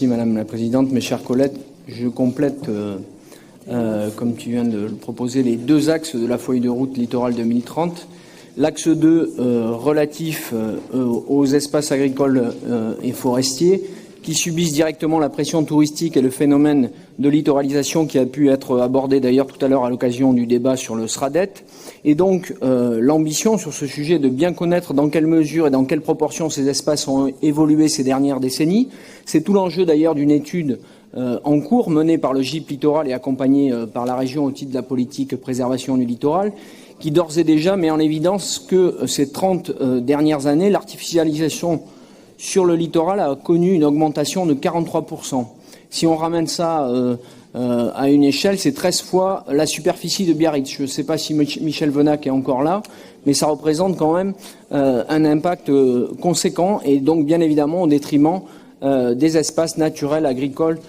Merci Madame la Présidente. Mes chers collègues, je complète, comme tu viens de le proposer, les deux axes de la feuille de route littorale 2030. L'axe 2 relatif aux espaces agricoles et forestiers qui subissent directement la pression touristique et le phénomène de littoralisation qui a pu être abordé d'ailleurs tout à l'heure à l'occasion du débat sur le SRADET. Et donc l'ambition sur ce sujet de bien connaître dans quelle mesure et dans quelle proportion ces espaces ont évolué ces dernières décennies. C'est tout l'enjeu d'ailleurs d'une étude en cours menée par le GIP Littoral et accompagnée par la région au titre de la politique préservation du littoral, qui d'ores et déjà met en évidence que ces 30 dernières années, l'artificialisation sur le littoral a connu une augmentation de 43%. Si on ramène ça à une échelle, c'est 13 fois la superficie de Biarritz. Je ne sais pas si Michel Venac est encore là, mais ça représente quand même un impact conséquent et donc bien évidemment au détriment des espaces naturels, agricoles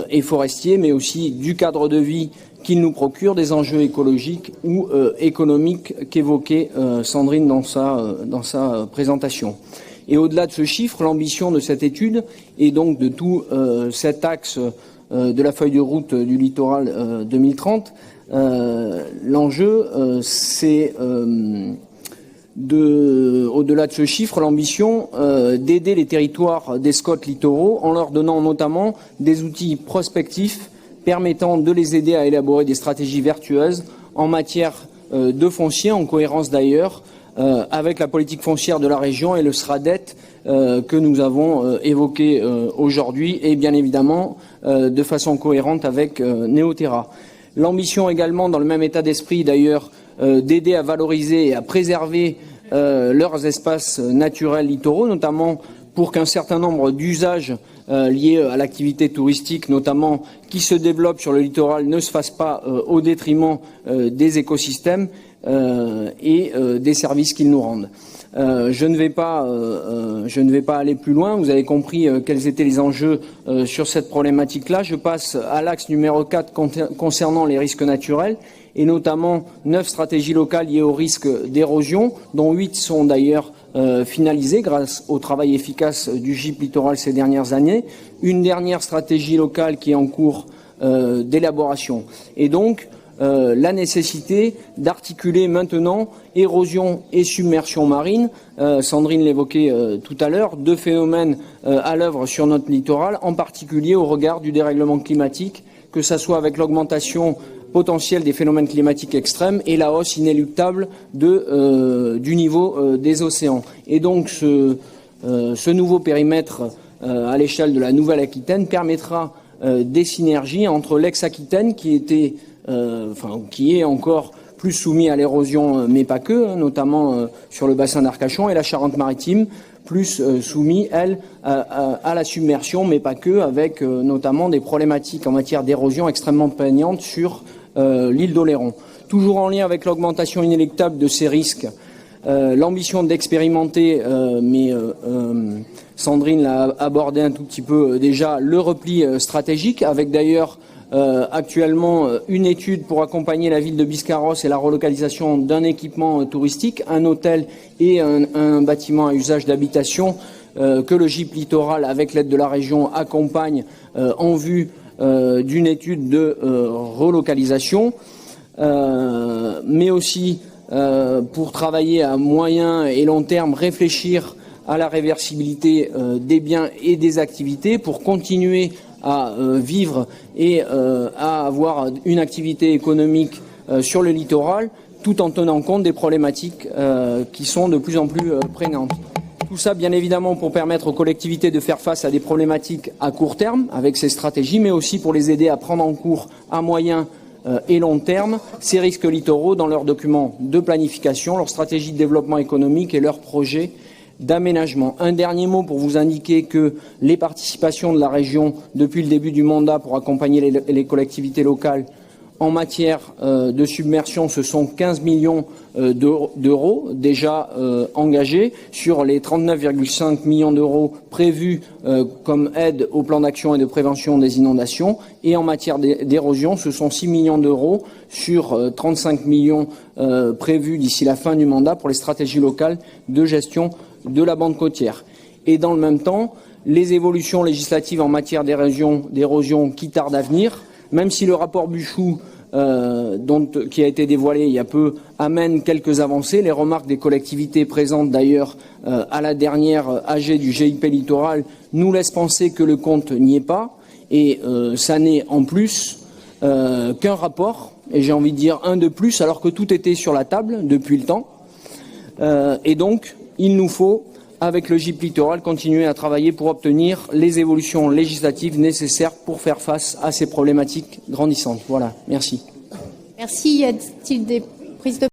et forestiers, mais aussi du cadre de vie qu'il nous procure, des enjeux écologiques ou économiques qu'évoquait Sandrine dans sa présentation. Et au-delà de ce chiffre, l'ambition de cette étude et donc de tout cet axe de la feuille de route du littoral 2030, l'enjeu c'est au-delà de ce chiffre, l'ambition d'aider les territoires des SCOT littoraux en leur donnant notamment des outils prospectifs permettant de les aider à élaborer des stratégies vertueuses en matière de foncier, en cohérence d'ailleurs avec la politique foncière de la région et le SRADET que nous avons évoqué aujourd'hui et bien évidemment de façon cohérente avec Néoterra. L'ambition également, dans le même état d'esprit d'ailleurs, d'aider à valoriser et à préserver leurs espaces naturels littoraux, notamment pour qu'un certain nombre d'usages liés à l'activité touristique, notamment qui se développent sur le littoral, ne se fassent pas au détriment des écosystèmes et des services qu'ils nous rendent. Je ne vais pas aller plus loin. Vous avez compris quels étaient les enjeux sur cette problématique-là. Je passe à l'axe numéro 4 concernant les risques naturels et notamment 9 stratégies locales liées aux risques d'érosion, dont 8 sont d'ailleurs finalisées grâce au travail efficace du GIP Littoral ces dernières années. Une dernière stratégie locale qui est en cours d'élaboration. Et donc, la nécessité d'articuler maintenant érosion et submersion marine. Sandrine l'évoquait tout à l'heure, deux phénomènes à l'œuvre sur notre littoral, en particulier au regard du dérèglement climatique, que ce soit avec l'augmentation potentielle des phénomènes climatiques extrêmes et la hausse inéluctable du niveau des océans. Et donc ce nouveau périmètre à l'échelle de la Nouvelle-Aquitaine permettra des synergies entre l'ex-Aquitaine qui est encore plus soumis à l'érosion, mais pas que, notamment sur le bassin d'Arcachon, et la Charente-Maritime, plus soumis, elle, à la submersion, mais pas que, avec notamment des problématiques en matière d'érosion extrêmement prégnantes sur l'île d'Oléron. Toujours en lien avec l'augmentation inéluctable de ces risques, l'ambition d'expérimenter, mais Sandrine l'a abordé un tout petit peu déjà, le repli stratégique, avec d'ailleurs actuellement une étude pour accompagner la ville de Biscarrosse et la relocalisation d'un équipement touristique, un hôtel et un bâtiment à usage d'habitation que le GIP Littoral, avec l'aide de la région, accompagne en vue d'une étude de relocalisation, mais aussi pour travailler à moyen et long terme, réfléchir à la réversibilité des biens et des activités pour continuer à vivre et à avoir une activité économique sur le littoral, tout en tenant compte des problématiques qui sont de plus en plus prégnantes. Tout ça, bien évidemment, pour permettre aux collectivités de faire face à des problématiques à court terme avec ces stratégies, mais aussi pour les aider à prendre en cours à moyen et long terme ces risques littoraux dans leurs documents de planification, leurs stratégies de développement économique et leurs projets d'aménagement. Un dernier mot pour vous indiquer que les participations de la région depuis le début du mandat pour accompagner les collectivités locales en matière de submersion, ce sont 15 millions d'euros déjà engagés sur les 39,5 millions d'euros prévus comme aide au plan d'action et de prévention des inondations. Et en matière d'érosion, ce sont 6 millions d'euros sur 35 millions prévus d'ici la fin du mandat pour les stratégies locales de gestion de la bande côtière. Et dans le même temps, les évolutions législatives en matière d'érosion qui tardent à venir, même si le rapport Buchou, qui a été dévoilé il y a peu, amène quelques avancées. Les remarques des collectivités présentes d'ailleurs à la dernière AG du GIP littoral nous laissent penser que le compte n'y est pas, et ça n'est en plus qu'un rapport, et j'ai envie de dire un de plus, alors que tout était sur la table depuis le temps. Et donc, il nous faut, avec le GIP littoral, continuer à travailler pour obtenir les évolutions législatives nécessaires pour faire face à ces problématiques grandissantes. Voilà, merci. Merci. Y a-t-il des prises de